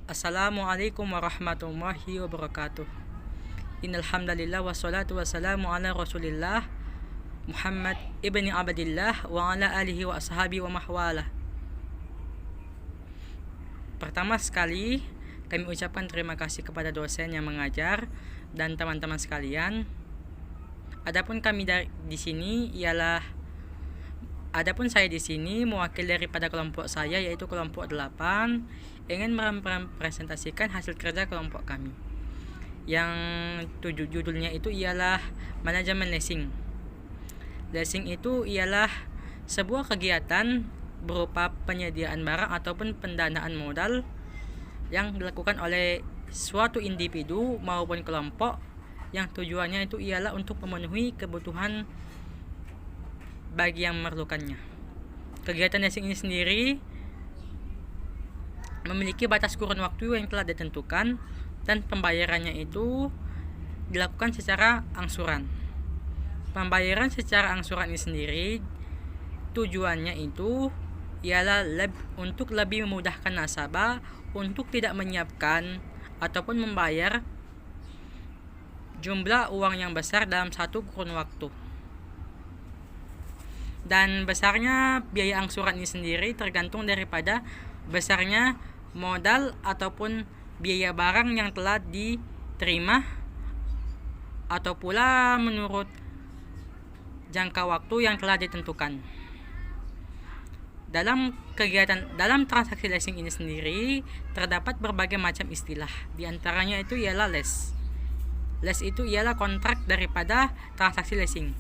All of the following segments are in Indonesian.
Assalamualaikum warahmatullahi wabarakatuh. Innal hamdalillah wassalatu wassalamu ala Rasulillah Muhammad ibni Abdillah wa ala alihi wa ashabi wa mahwalah. Pertama sekali, kami ucapkan terima kasih kepada dosen yang mengajar dan teman-teman sekalian. Adapun saya di sini mewakili daripada kelompok saya, yaitu kelompok 8, ingin merepresentasikan hasil kerja kelompok kami. Yang judulnya itu ialah manajemen leasing. Leasing itu ialah sebuah kegiatan berupa penyediaan barang ataupun pendanaan modal yang dilakukan oleh suatu individu maupun kelompok yang tujuannya itu ialah untuk memenuhi kebutuhan bagi yang memerlukannya. Kegiatan leasing ini sendiri memiliki batas kurun waktu yang telah ditentukan dan pembayarannya itu dilakukan secara angsuran. Pembayaran secara angsuran ini sendiri tujuannya itu ialah untuk lebih memudahkan nasabah untuk tidak menyiapkan ataupun membayar jumlah uang yang besar dalam satu kurun waktu. Dan besarnya biaya angsuran ini sendiri tergantung daripada besarnya modal ataupun biaya barang yang telah diterima atau pula menurut jangka waktu yang telah ditentukan. Dalam transaksi leasing ini sendiri terdapat berbagai macam istilah. Di antaranya itu ialah lease. Lease itu ialah kontrak daripada transaksi leasing.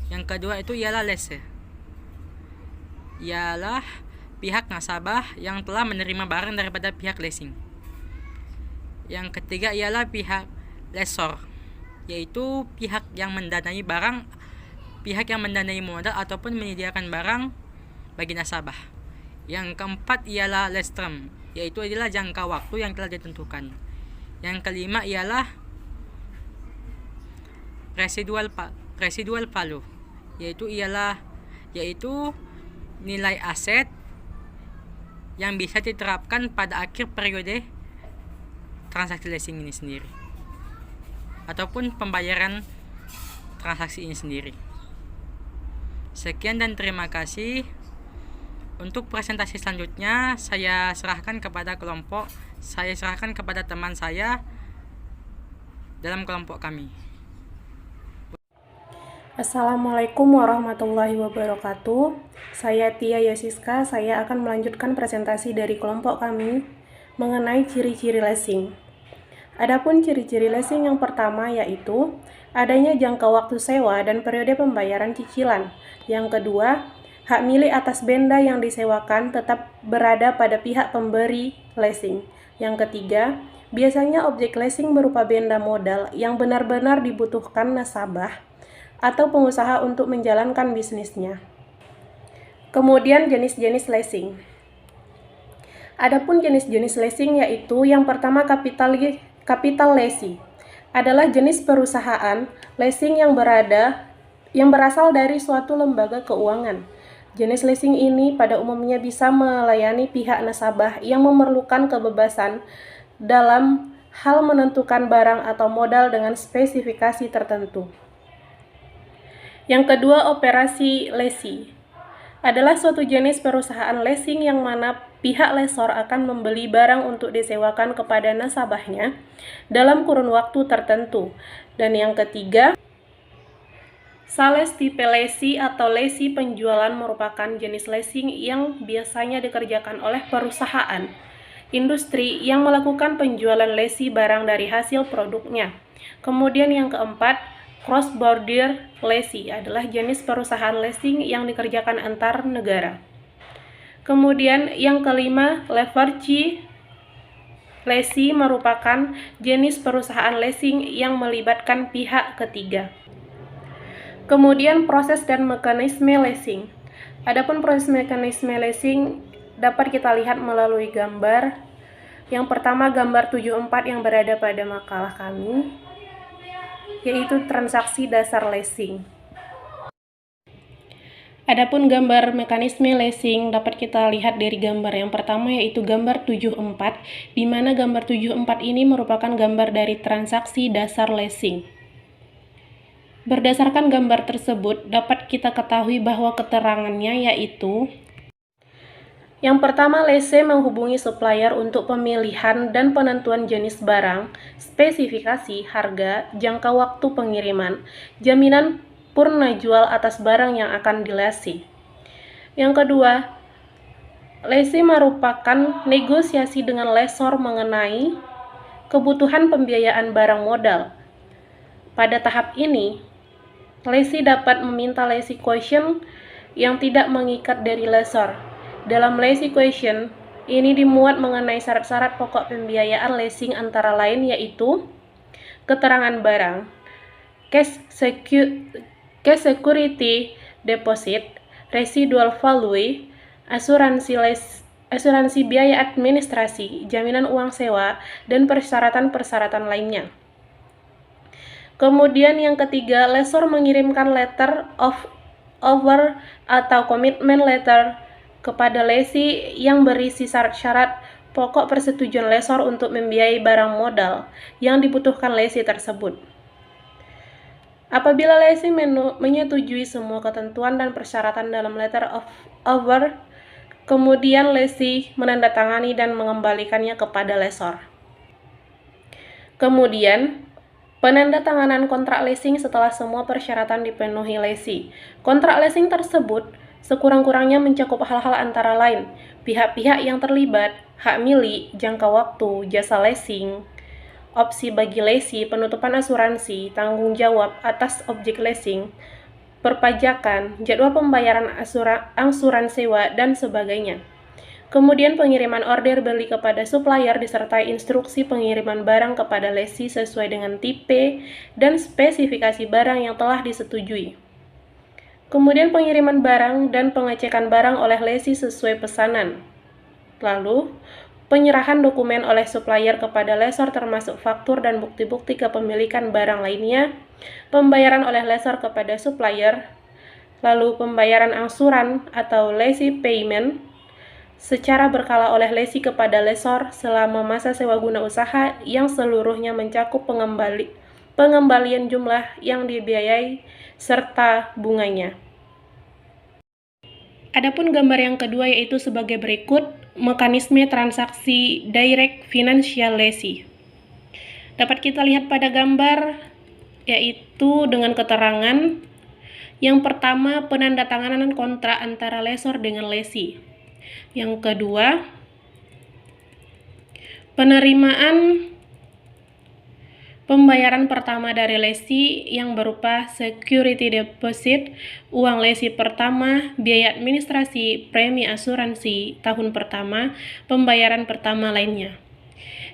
Yang kedua itu ialah lease. Ialah pihak nasabah yang telah menerima barang daripada pihak leasing. Yang ketiga ialah pihak lessor, yaitu pihak yang mendanai modal ataupun menyediakan barang bagi nasabah. Yang keempat ialah lease term, yaitu adalah jangka waktu yang telah ditentukan. Yang kelima ialah residual value, yaitu nilai aset yang bisa diterapkan pada akhir periode transaksi leasing ini sendiri ataupun pembayaran transaksi ini sendiri. Sekian dan terima kasih. Untuk presentasi selanjutnya saya serahkan kepada teman saya dalam kelompok kami. Assalamualaikum warahmatullahi wabarakatuh. Saya Tia Yasiska. Saya akan melanjutkan presentasi dari kelompok kami mengenai ciri-ciri leasing. Adapun ciri-ciri leasing yang pertama yaitu adanya jangka waktu sewa dan periode pembayaran cicilan. Yang kedua, hak milik atas benda yang disewakan tetap berada pada pihak pemberi leasing. Yang ketiga, biasanya objek leasing berupa benda modal yang benar-benar dibutuhkan nasabah atau pengusaha untuk menjalankan bisnisnya. Kemudian jenis-jenis leasing. Adapun jenis-jenis leasing yaitu yang pertama capital leasing adalah jenis perusahaan leasing yang berasal dari suatu lembaga keuangan. Jenis leasing ini pada umumnya bisa melayani pihak nasabah yang memerlukan kebebasan dalam hal menentukan barang atau modal dengan spesifikasi tertentu. Yang kedua, operasi leasing adalah suatu jenis perusahaan leasing yang mana pihak lessor akan membeli barang untuk disewakan kepada nasabahnya dalam kurun waktu tertentu. Dan yang ketiga, sales tipe leasing atau leasing penjualan merupakan jenis leasing yang biasanya dikerjakan oleh perusahaan industri yang melakukan penjualan leasing barang dari hasil produknya. Kemudian yang keempat, cross-border leasing adalah jenis perusahaan leasing yang dikerjakan antar negara. Kemudian yang kelima, leverage leasing merupakan jenis perusahaan leasing yang melibatkan pihak ketiga. Kemudian proses dan mekanisme leasing. Adapun proses mekanisme leasing dapat kita lihat melalui gambar. Yang pertama gambar 74 yang berada pada makalah kami, yaitu transaksi dasar leasing. Adapun gambar mekanisme leasing dapat kita lihat dari gambar yang pertama, yaitu gambar 74, di mana gambar 74 ini merupakan gambar dari transaksi dasar leasing. Berdasarkan gambar tersebut, dapat kita ketahui bahwa keterangannya yaitu yang pertama, lessee menghubungi supplier untuk pemilihan dan penentuan jenis barang, spesifikasi, harga, jangka waktu pengiriman, jaminan purna jual atas barang yang akan dilesi. Yang kedua, lessee merupakan negosiasi dengan lessor mengenai kebutuhan pembiayaan barang modal. Pada tahap ini, lessee dapat meminta lessee quotation yang tidak mengikat dari lessor. Dalam lessee quotation, ini dimuat mengenai syarat-syarat pokok pembiayaan leasing antara lain yaitu keterangan barang, cash security deposit, residual value, asuransi biaya administrasi, jaminan uang sewa, dan persyaratan-persyaratan lainnya. Kemudian yang ketiga, lessor mengirimkan letter of offer atau commitment letter kepada lessee yang berisi syarat-syarat pokok persetujuan lessor untuk membiayai barang modal yang dibutuhkan lessee tersebut. Apabila lessee menyetujui semua ketentuan dan persyaratan dalam letter of offer, kemudian lessee menandatangani dan mengembalikannya kepada lessor. Kemudian, penandatanganan kontrak leasing setelah semua persyaratan dipenuhi lessee. Kontrak leasing tersebut sekurang-kurangnya mencakup hal-hal antara lain pihak-pihak yang terlibat, hak milik, jangka waktu, jasa leasing, opsi bagi lessee, penutupan asuransi, tanggung jawab atas objek leasing, perpajakan, jadwal pembayaran angsuran sewa, dan sebagainya. Kemudian pengiriman order beli kepada supplier disertai instruksi pengiriman barang kepada lessee sesuai dengan tipe dan spesifikasi barang yang telah disetujui. Kemudian pengiriman barang dan pengecekan barang oleh lessee sesuai pesanan. Lalu, penyerahan dokumen oleh supplier kepada lessor termasuk faktur dan bukti-bukti kepemilikan barang lainnya, pembayaran oleh lessor kepada supplier, lalu pembayaran angsuran atau lessee payment secara berkala oleh lessee kepada lessor selama masa sewa guna usaha yang seluruhnya mencakup pengembalian jumlah yang dibiayai serta bunganya. Adapun gambar yang kedua yaitu sebagai berikut, mekanisme transaksi direct financial lessee. Dapat kita lihat pada gambar yaitu dengan keterangan yang pertama, penandatanganan kontrak antara lessor dengan lessee. Yang kedua, penerimaan pembayaran pertama dari lessee yang berupa security deposit, uang lessee pertama, biaya administrasi, premi asuransi tahun pertama, pembayaran pertama lainnya.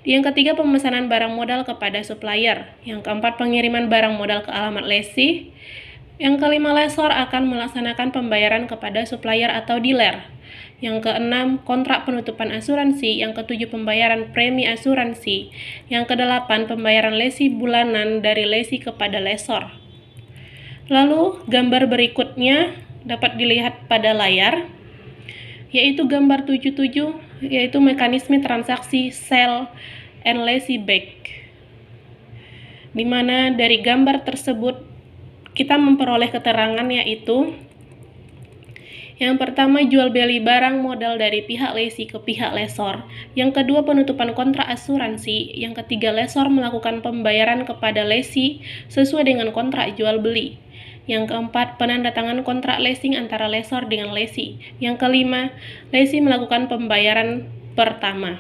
Yang ketiga, pemesanan barang modal kepada supplier. Yang keempat, pengiriman barang modal ke alamat lessee. Yang kelima, lessor akan melaksanakan pembayaran kepada supplier atau dealer. Yang keenam, kontrak penutupan asuransi. Yang ketujuh, pembayaran premi asuransi. Yang kedelapan, pembayaran lessee bulanan dari lessee kepada lessor. Lalu, gambar berikutnya dapat dilihat pada layar, yaitu gambar 77, yaitu mekanisme transaksi sell and lessee back. Di mana dari gambar tersebut kita memperoleh keterangan yaitu yang pertama, jual beli barang modal dari pihak lessee ke pihak lessor. Yang kedua, penutupan kontrak asuransi. Yang ketiga, lessor melakukan pembayaran kepada lessee sesuai dengan kontrak jual beli. Yang keempat, penandatangan kontrak leasing antara lessor dengan lessee. Yang kelima, lessee melakukan pembayaran pertama.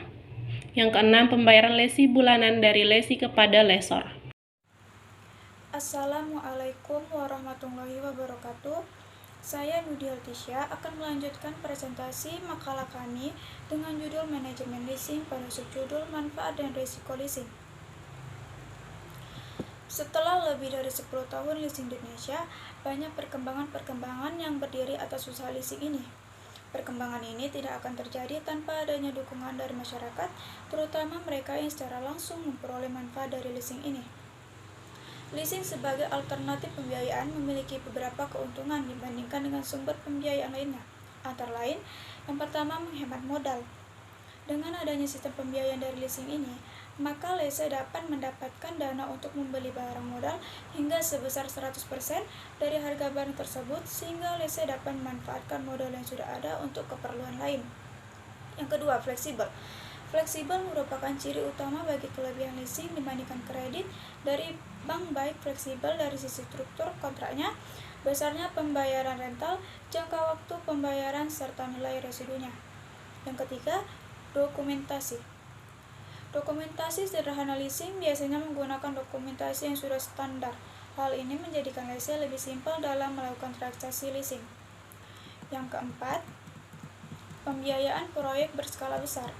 Yang keenam, pembayaran lessee bulanan dari lessee kepada lessor. Assalamualaikum warahmatullahi wabarakatuh. Saya Nudi Altisya akan melanjutkan presentasi makalah kami dengan judul Manajemen Leasing pada subjudul Manfaat dan Risiko Leasing. Setelah lebih dari 10 tahun leasing di Indonesia, banyak perkembangan-perkembangan yang berdiri atas usaha leasing ini. Perkembangan ini tidak akan terjadi tanpa adanya dukungan dari masyarakat, terutama mereka yang secara langsung memperoleh manfaat dari leasing ini. Leasing sebagai alternatif pembiayaan memiliki beberapa keuntungan dibandingkan dengan sumber pembiayaan lainnya. Antara lain, yang pertama menghemat modal. Dengan adanya sistem pembiayaan dari leasing ini, maka lese dapat mendapatkan dana untuk membeli barang modal hingga sebesar 100% dari harga barang tersebut, sehingga lese dapat memanfaatkan modal yang sudah ada untuk keperluan lain. Yang kedua, fleksibel. Fleksibel merupakan ciri utama bagi kelebihan leasing dibandingkan kredit dari bank, baik fleksibel dari sisi struktur kontraknya, besarnya pembayaran rental, jangka waktu pembayaran, serta nilai residunya. Yang ketiga, dokumentasi. Dokumentasi sederhana leasing biasanya menggunakan dokumentasi yang sudah standar. Hal ini menjadikan lese lebih simpel dalam melakukan transaksi leasing. Yang keempat, pembiayaan proyek berskala besar.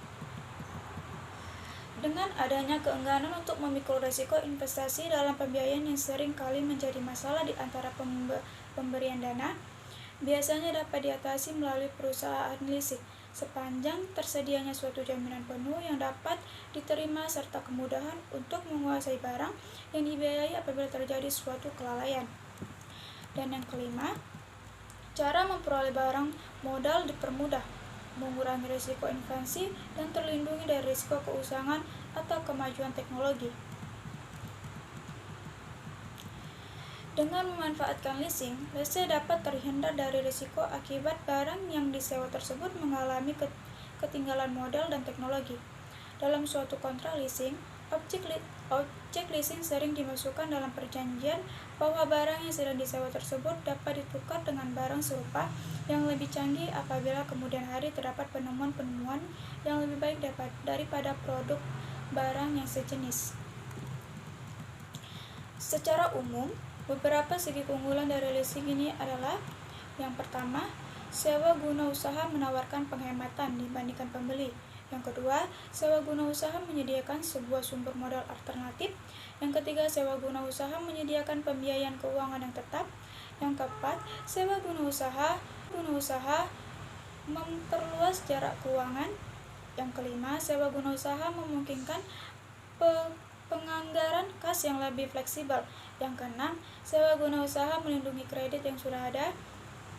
Dengan adanya keengganan untuk memikul risiko investasi dalam pembiayaan yang sering kali menjadi masalah di antara pemberian dana, biasanya dapat diatasi melalui perusahaan leasing, sepanjang tersedianya suatu jaminan penuh yang dapat diterima serta kemudahan untuk menguasai barang yang dibiayai apabila terjadi suatu kelalaian. Dan yang kelima, cara memperoleh barang modal dipermudah, mengurangi risiko inflasi, dan terlindungi dari risiko keusangan atau kemajuan teknologi. Dengan memanfaatkan leasing, lese dapat terhindar dari risiko akibat barang yang disewa tersebut mengalami ketinggalan modal dan teknologi. Dalam suatu kontrak leasing, objek leasing sering dimasukkan dalam perjanjian bahwa barang yang sedang disewa tersebut dapat ditukar dengan barang serupa yang lebih canggih apabila kemudian hari terdapat penemuan-penemuan yang lebih baik daripada produk barang yang sejenis. Secara umum, beberapa segi keunggulan dari leasing ini adalah: yang pertama, sewa guna usaha menawarkan penghematan dibandingkan pembeli. Yang kedua, sewa guna usaha menyediakan sebuah sumber modal alternatif. Yang ketiga, sewa guna usaha menyediakan pembiayaan keuangan yang tetap. Yang keempat, sewa guna usaha memperluas jarak keuangan. Yang kelima, sewa guna usaha memungkinkan penganggaran kas yang lebih fleksibel. Yang keenam, sewa guna usaha melindungi kredit yang sudah ada.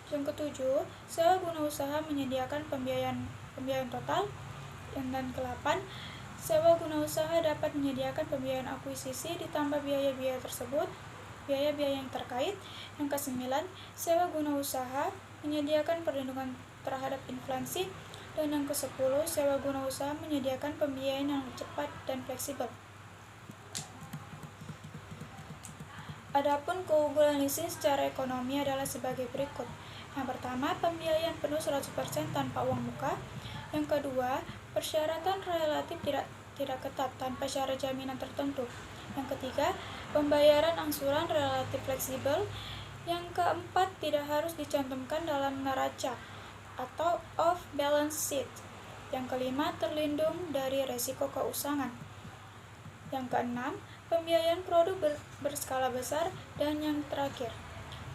Yang ketujuh, sewa guna usaha menyediakan pembiayaan total. Dan ke-8, sewa guna usaha dapat menyediakan pembiayaan akuisisi ditambah biaya-biaya tersebut, biaya-biaya yang terkait. Yang ke-9, sewa guna usaha menyediakan perlindungan terhadap inflasi. Dan yang ke-10, sewa guna usaha menyediakan pembiayaan yang cepat dan fleksibel. Adapun keunggulan leasing secara ekonomi adalah sebagai berikut. Yang pertama, pembiayaan penuh 100% tanpa uang muka. Yang kedua, persyaratan relatif tidak ketat tanpa syarat jaminan tertentu. Yang ketiga, pembayaran angsuran relatif fleksibel. Yang keempat, tidak harus dicantumkan dalam neraca atau off balance sheet. Yang kelima, terlindung dari resiko keusangan. Yang keenam, pembiayaan produk berskala besar. Dan yang terakhir,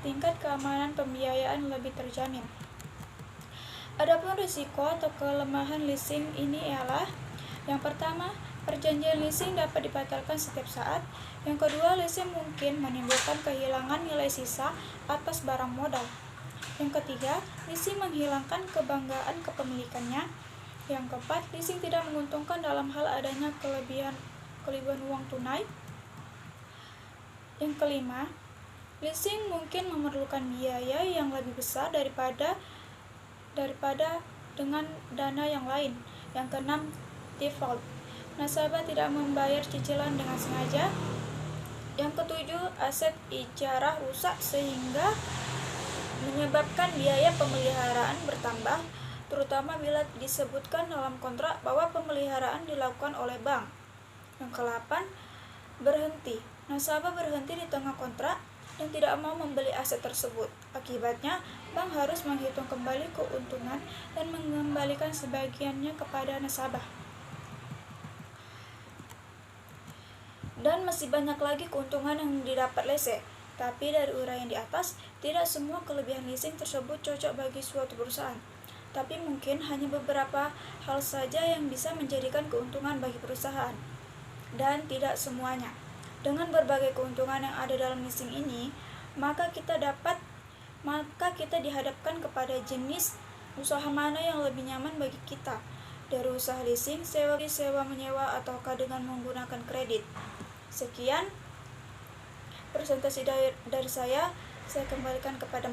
tingkat keamanan pembiayaan lebih terjamin. Adapun risiko atau kelemahan leasing ini ialah: yang pertama, perjanjian leasing dapat dibatalkan setiap saat. Yang kedua, leasing mungkin menimbulkan kehilangan nilai sisa atas barang modal. Yang ketiga, leasing menghilangkan kebanggaan kepemilikannya. Yang keempat, leasing tidak menguntungkan dalam hal adanya kelebihan uang tunai. Yang kelima, leasing mungkin memerlukan biaya yang lebih besar daripada dengan dana yang lain. Yang keenam, default. Nasabah tidak membayar cicilan dengan sengaja. Yang ketujuh, aset ijarah rusak sehingga menyebabkan biaya pemeliharaan bertambah, terutama bila disebutkan dalam kontrak bahwa pemeliharaan dilakukan oleh bank. Yang ke-8, berhenti. Nasabah berhenti di tengah kontrak dan tidak mau membeli aset tersebut. Akibatnya, bank harus menghitung kembali keuntungan dan mengembalikan sebagiannya kepada nasabah. Dan masih banyak lagi keuntungan yang didapat lese. Tapi dari uraian di atas, tidak semua kelebihan leasing tersebut cocok bagi suatu perusahaan. Tapi mungkin hanya beberapa hal saja yang bisa menjadikan keuntungan bagi perusahaan. Dan tidak semuanya. Dengan berbagai keuntungan yang ada dalam leasing ini, maka kita dihadapkan kepada jenis usaha mana yang lebih nyaman bagi kita, dari usaha leasing, sewa menyewa, ataukah dengan menggunakan kredit. Sekian presentasi dari saya kembalikan kepada